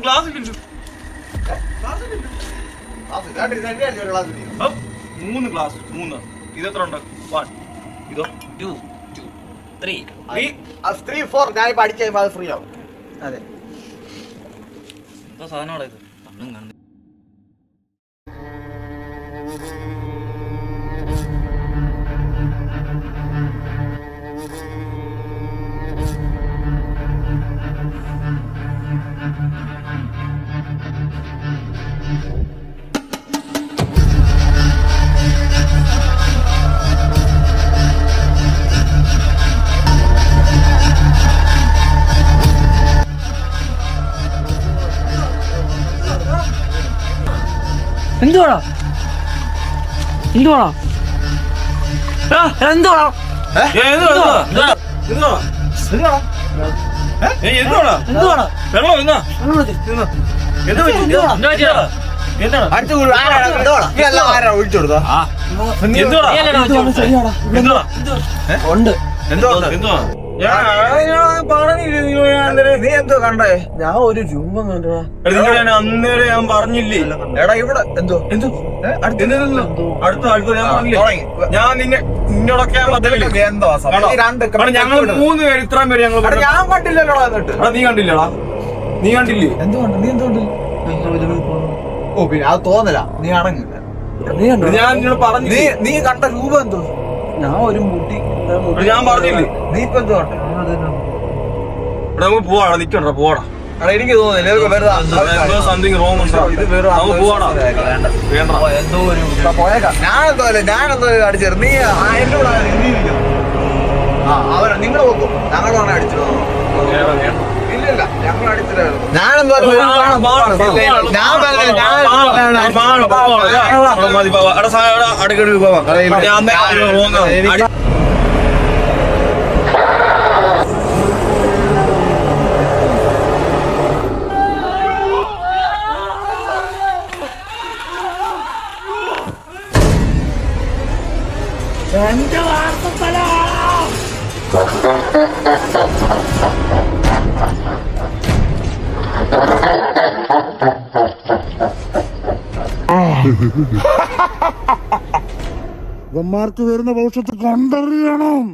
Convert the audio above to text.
Glass ഇല്ല. 3 glass 3. ഇത് എത്ര ഉണ്ട്? 1 ഇതോ 2 3 3 4 ഞാൻ ഇപ്പൊ അടിച്ചു കഴിയുമ്പോ അത് ഫ്രീ ആവും. അതെ എന്താ സാധനമാണ് ഇത്? കണ്ണും കാണുന്നു. എന്തുവാടാ എന്തുവാടാ എന്തുവാടാ എന്തുവാടാ വെള്ളം എന്നാ ഒഴിച്ചു കൊടുത്തോ? ഉണ്ട് നീ എന്തോ കണ്ടേ? ഞാൻ ഒരു രൂപം കണ്ടോ അന്നേരം ഞാൻ പറഞ്ഞില്ലേ? എടാ ഇവിടെ എന്തോ അടുത്ത ഞാൻ പറഞ്ഞില്ലേ? ഞാൻ നിന്നോടൊക്കെ എന്തോ ഞങ്ങൾ 3 പേര് ഇത്രയും പേര് ഞങ്ങൾ ഞാൻ കണ്ടില്ലല്ലോ. എന്നിട്ട് നീ കണ്ടില്ലടാ? നീ കണ്ടില്ലേ? എന്തുകൊണ്ട് നീ എന്തുകൊണ്ട്? ഓ പിന്നെ അത് തോന്നല. നീ അടങ്ങില്ല. ഞാൻ നിന്നോട് പറഞ്ഞു. നീ കണ്ട രൂപം എന്തോ? ഞാൻ ഒരു മുടി ഞാൻ പറഞ്ഞില്ലേ? നീ ഇപ്പൊ എന്തോ കണ്ടേ? ഇവിടെ നമുക്ക് പോവാടാ. നിക്കണ്ടാ പോവാടാ. എനിക്ക് തോന്നുന്നില്ല സംതിങ് റോങ് ഉണ്ടോ? ഇത് വെറും എന്തോ ഒരു പോയേക്കാം. ഞാനെന്തോ അടിച്ചത്. നീ എന്നോട് അവരെ നിങ്ങൾ നോക്കും. ഞങ്ങളാണ് അടിച്ചത്. ഇല്ലില്ല ഞങ്ങൾ അടിച്ചില്ല. ഞാനെന്തോ ഇവന്മാർക്ക് വരുന്ന ഭവിഷ്യത്ത് കണ്ടറിയണം.